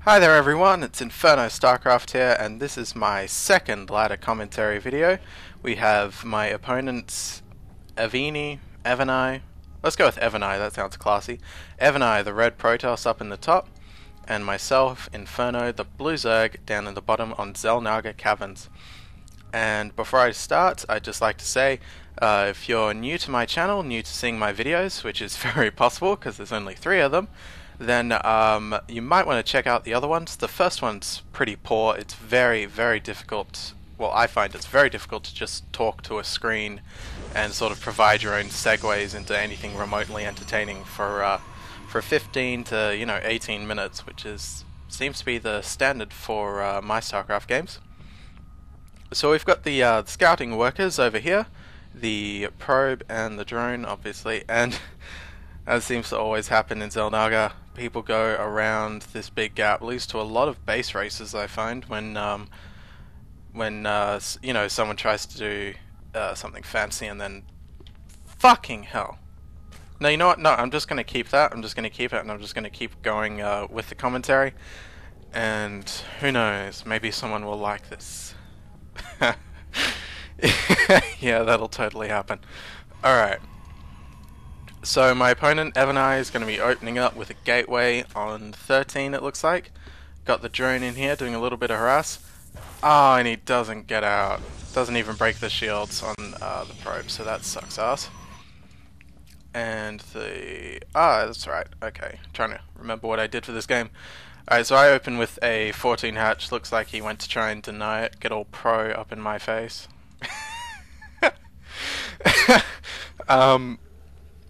Hi there everyone, it's Inferno StarCraft here, and this is my second ladder commentary video. We have my opponents Eveni, let's go with Eveni, that sounds classy. Eveni, the red Protoss up in the top, and myself, Inferno, the blue Zerg, down in the bottom on Xel'Naga Caverns. And before I start, I'd just like to say, if you're new to my channel, new to seeing my videos, which is very possible because there's only 3 of them, then you might want to check out the other ones. The first one's pretty poor. It's very, very difficult. Well, I find it's very difficult to just talk to a screen and sort of provide your own segues into anything remotely entertaining for 15 to 18 minutes, which seems to be the standard for my StarCraft games. So we've got the scouting workers over here, the probe and the drone, obviously, and as seems to always happen in Xel'Naga, people go around this big gap. Leads to a lot of base races, I find, when someone tries to do something fancy and then fucking hell. No, you know what? No, I'm just gonna keep that. I'm just gonna keep it, and I'm just gonna keep going with the commentary. And who knows? Maybe someone will like this. Yeah, that'll totally happen. Alright. So my opponent, Eveni, is going to be opening up with a gateway on 13, it looks like. Got the drone in here doing a little bit of harass. Oh, and he doesn't get out. Doesn't even break the shields on the probe, so that sucks ass. And that's right, okay. I'm trying to remember what I did for this game. Alright, so I open with a 14 hatch. Looks like he went to try and deny it. Get all pro up in my face.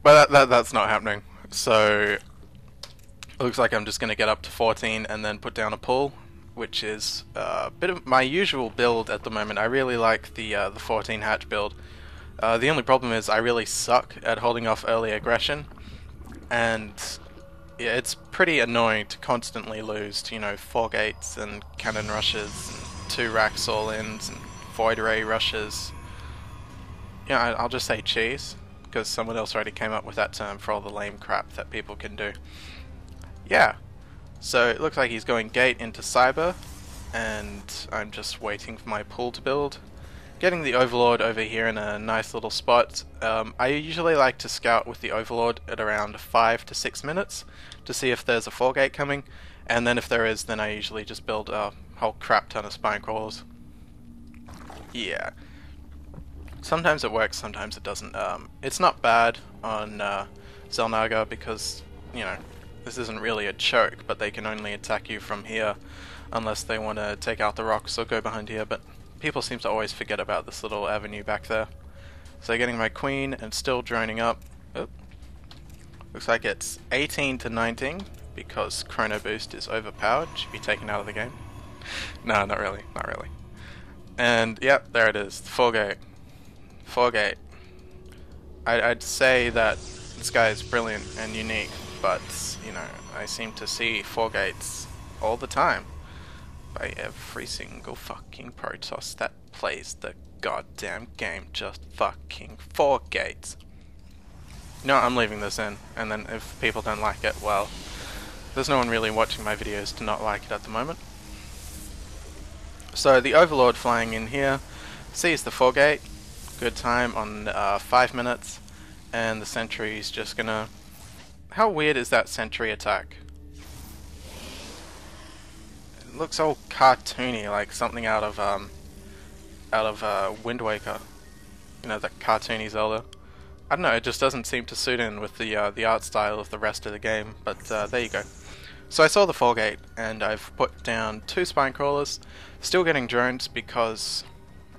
But that's not happening. So it looks like I'm just going to get up to 14 and then put down a pull, which is a bit of my usual build at the moment. I really like the 14 hatch build. The only problem is I really suck at holding off early aggression, and yeah, it's pretty annoying to constantly lose to 4 gates and cannon rushes and 2 racks all-ins and void ray rushes. Yeah, I'll just say cheese, because someone else already came up with that term for all the lame crap that people can do. Yeah, so it looks like he's going gate into cyber, and I'm just waiting for my pull to build. Getting the Overlord over here in a nice little spot. I usually like to scout with the Overlord at around 5 to 6 minutes to see if there's a 4 gate coming, and then if there is, then I usually just build a whole crap ton of spine crawlers. Yeah. Sometimes it works, sometimes it doesn't. It's not bad on Xel'Naga because, this isn't really a choke, but they can only attack you from here unless they want to take out the rocks or go behind here, but people seem to always forget about this little avenue back there. So getting my queen and still droning up. Oh. Looks like it's 18 to 19 because Chrono Boost is overpowered, should be taken out of the game. No, not really, not really. And yep, there it is, the 4 gate. 4 gate. I'd say that this guy is brilliant and unique, but I seem to see 4 gates all the time by every single fucking Protoss that plays the goddamn game. Just fucking 4 gates. No, I'm leaving this in, and then if people don't like it, well, there's no one really watching my videos to not like it at the moment. So the Overlord flying in here sees the 4 gate. Good time on 5 minutes, and the sentry's just gonna... How weird is that sentry attack? It looks all cartoony, like something out of Wind Waker. That cartoony Zelda. I don't know, it just doesn't seem to suit in with the art style of the rest of the game, but there you go. So I saw the 4 gate, and I've put down 2 spine crawlers, still getting drones because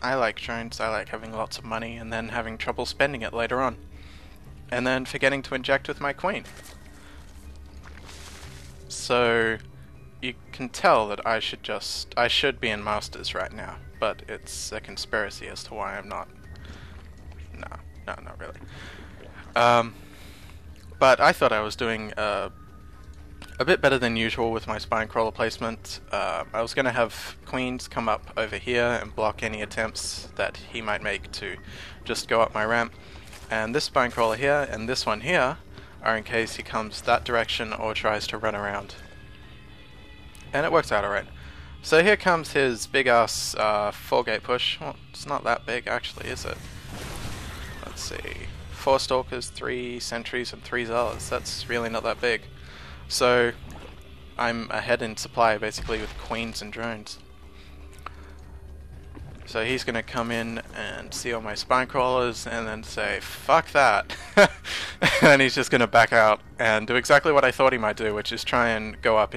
I like drones. I like having lots of money and then having trouble spending it later on. And then forgetting to inject with my queen. So you can tell that I should be in Masters right now, but it's a conspiracy as to why I'm not. No, not really. But I thought I was doing a bit better than usual with my spine crawler placement. I was going to have queens come up over here and block any attempts that he might make to just go up my ramp. And this spine crawler here and this one here are in case he comes that direction or tries to run around. And it works out alright. So here comes his big ass 4-gate push. Well, it's not that big actually, is it? Let's see. 4 Stalkers, 3 Sentries, and 3 Zealots. That's really not that big. So I'm ahead in supply basically with Queens and drones. So he's going to come in and see all my spine crawlers and then say, fuck that. And he's just going to back out and do exactly what I thought he might do, which is try and go up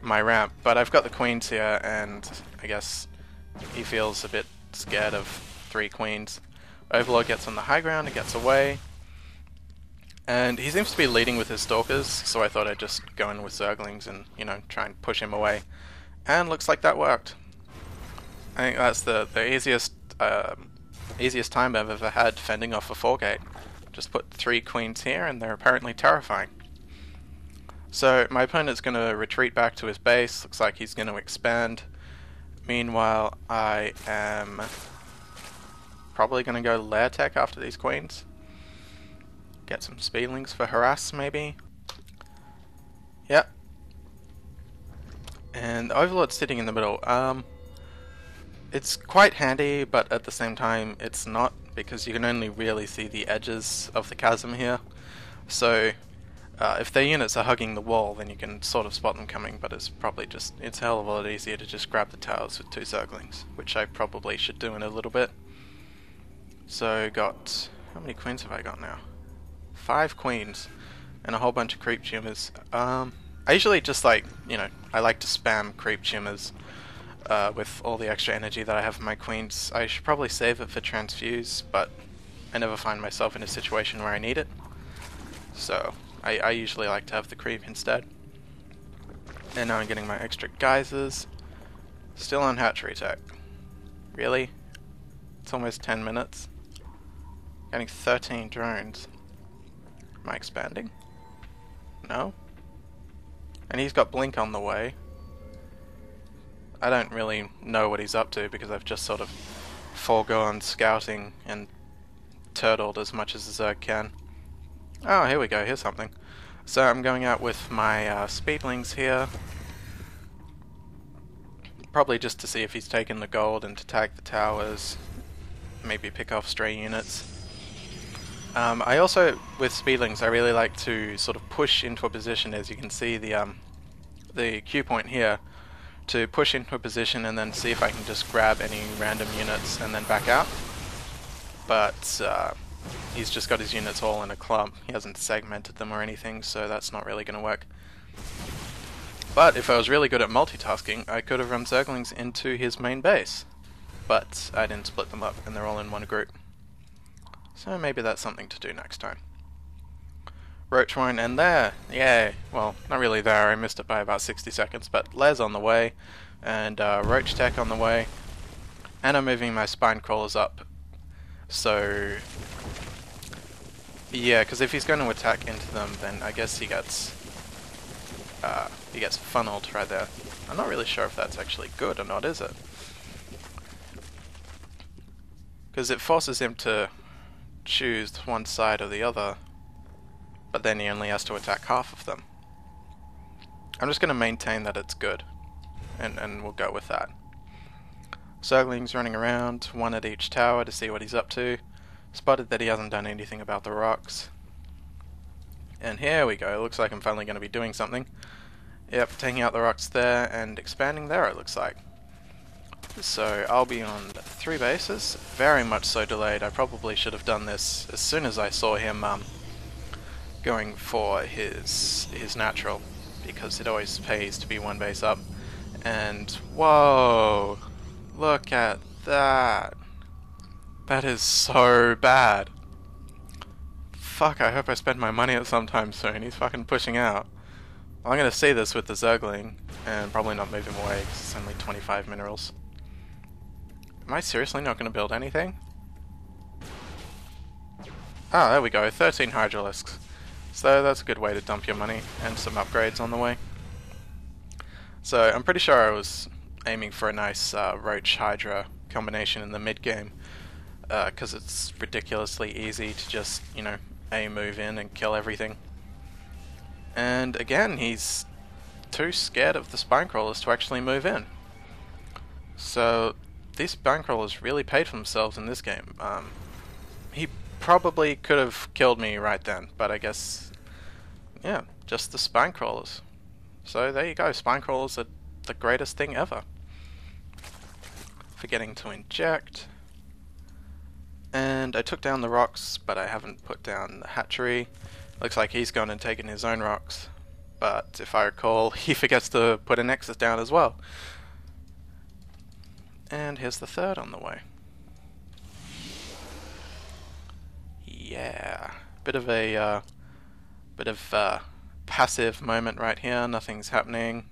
my ramp. But I've got the queens here, and I guess he feels a bit scared of 3 queens. Overlord gets on the high ground and gets away. And he seems to be leading with his stalkers, so I thought I'd just go in with zerglings and, you know, try and push him away. And looks like that worked. I think that's the easiest time I've ever had fending off a 4-gate. Just put 3 queens here and they're apparently terrifying. So my opponent's going to retreat back to his base. Looks like he's going to expand. Meanwhile, I am probably going to go lair tech after these queens. Get some speedlings for harass maybe. Yep. And Overlord's sitting in the middle. It's quite handy, but at the same time it's not, because you can only really see the edges of the chasm here. So if their units are hugging the wall, then you can sort of spot them coming, but it's a hell of a lot easier to just grab the towers with 2 zerglings, which I probably should do in a little bit. So got, how many queens have I got now? 5 queens and a whole bunch of creep tumors. I usually just I like to spam creep tumors with all the extra energy that I have in my queens. I should probably save it for transfuse, but I never find myself in a situation where I need it. So I usually like to have the creep instead. And now I'm getting my extra geysers. Still on hatchery tech. Really? It's almost 10 minutes. Getting 13 drones. Am I expanding? No? And he's got blink on the way. I don't really know what he's up to because I've just sort of foregone scouting and turtled as much as the Zerg can. Oh, here we go, here's something. So I'm going out with my speedlings here. Probably just to see if he's taken the gold and to tag the towers. Maybe pick off stray units. I also, with speedlings, I really like to sort of push into a position, as you can see the Q point here, to push into a position and then see if I can just grab any random units and then back out. But he's just got his units all in a clump. He hasn't segmented them or anything, so that's not really going to work. But if I was really good at multitasking, I could have run zerglings into his main base. But I didn't split them up, and they're all in one group. So maybe that's something to do next time. Roach wine, and there! Yay! Well, not really there, I missed it by about 60 seconds, but Lair's on the way, and Roach Tech on the way, and I'm moving my spine crawlers up. So yeah, because if he's going to attack into them, then I guess he gets funneled right there. I'm not really sure if that's actually good or not, is it? Because it forces him to choose one side or the other, but then he only has to attack half of them. I'm just going to maintain that it's good, and we'll go with that. Zergling's running around, one at each tower to see what he's up to. Spotted that he hasn't done anything about the rocks. And here we go, looks like I'm finally going to be doing something. Yep, taking out the rocks there and expanding there, it looks like. So I'll be on 3 bases, very much so delayed. I probably should have done this as soon as I saw him going for his natural, because it always pays to be 1 base up. And whoa, look at that. That is so bad. Fuck, I hope I spend my money at some time soon. He's fucking pushing out. Well, I'm gonna see this with the Zergling, and probably not move him away, because it's only 25 minerals. Am I seriously not going to build anything? Ah, there we go, 13 Hydralisks. So that's a good way to dump your money, and some upgrades on the way. So I'm pretty sure I was aiming for a nice Roach Hydra combination in the mid game, because it's ridiculously easy to just, you know, move in and kill everything. And again, he's too scared of the spine crawlers to actually move in. So these spine crawlers really paid for themselves in this game. He probably could have killed me right then, but I guess, yeah, just the spine crawlers. So there you go, spine crawlers are the greatest thing ever. Forgetting to inject. And I took down the rocks, but I haven't put down the hatchery. Looks like he's gone and taken his own rocks. But if I recall, he forgets to put a nexus down as well. And here's the third on the way. Yeah, bit of a passive moment right here. Nothing's happening.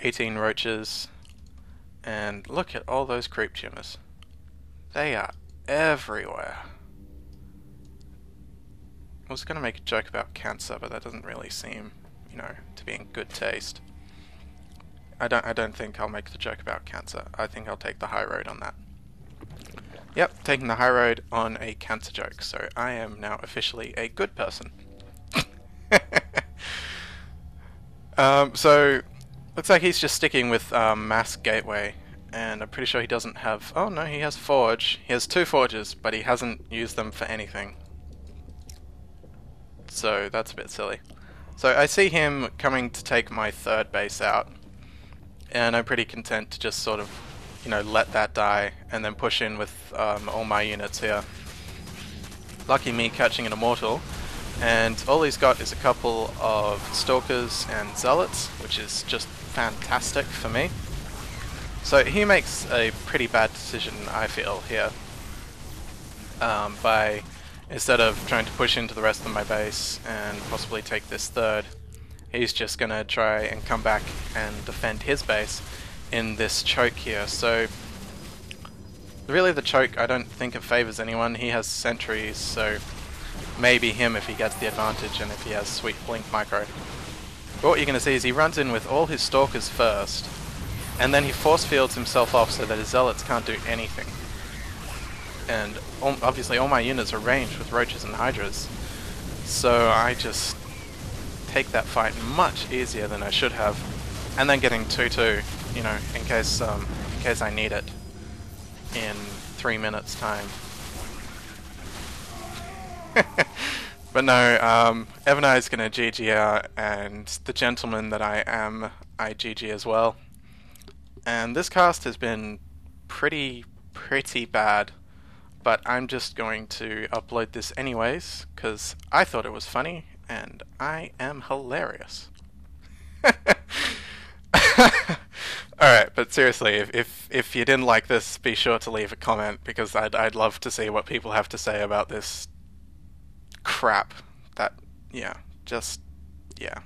18 roaches, and look at all those creep tumors. They are everywhere. I was gonna make a joke about cancer, but that doesn't really seem, you know, to be in good taste. I don't think I'll make the joke about cancer. I think I'll take the high road on that. Yep, taking the high road on a cancer joke, so I am now officially a good person. So, looks like he's just sticking with Mass Gateway, and I'm pretty sure he doesn't have... Oh no, he has Forge. He has 2 Forges, but he hasn't used them for anything. So, that's a bit silly. So, I see him coming to take my 3rd base out, and I'm pretty content to just sort of, you know, let that die, and then push in with all my units here. Lucky me catching an Immortal, and all he's got is a couple of Stalkers and Zealots, which is just fantastic for me. So he makes a pretty bad decision, I feel, here. By, instead of trying to push into the rest of my base and possibly take this 3rd, he's just gonna try and come back and defend his base in this choke here. So really the choke, I don't think it favors anyone. He has sentries, so maybe him if he gets the advantage and if he has sweet blink micro. But what you're going to see is he runs in with all his stalkers first, and then he force fields himself off so that his zealots can't do anything. And obviously all my units are ranged with roaches and hydras, so I just take that fight much easier than I should have, and then getting 2-2, you know, in case I need it in 3 minutes time. But no, Eveni is going to GG out, and the gentleman that I am, I GG as well. And this cast has been pretty bad, but I'm just going to upload this anyways, because I thought it was funny, and I am hilarious. Alright, but seriously, if you didn't like this, be sure to leave a comment, because I'd love to see what people have to say about this crap. That, yeah, just, yeah.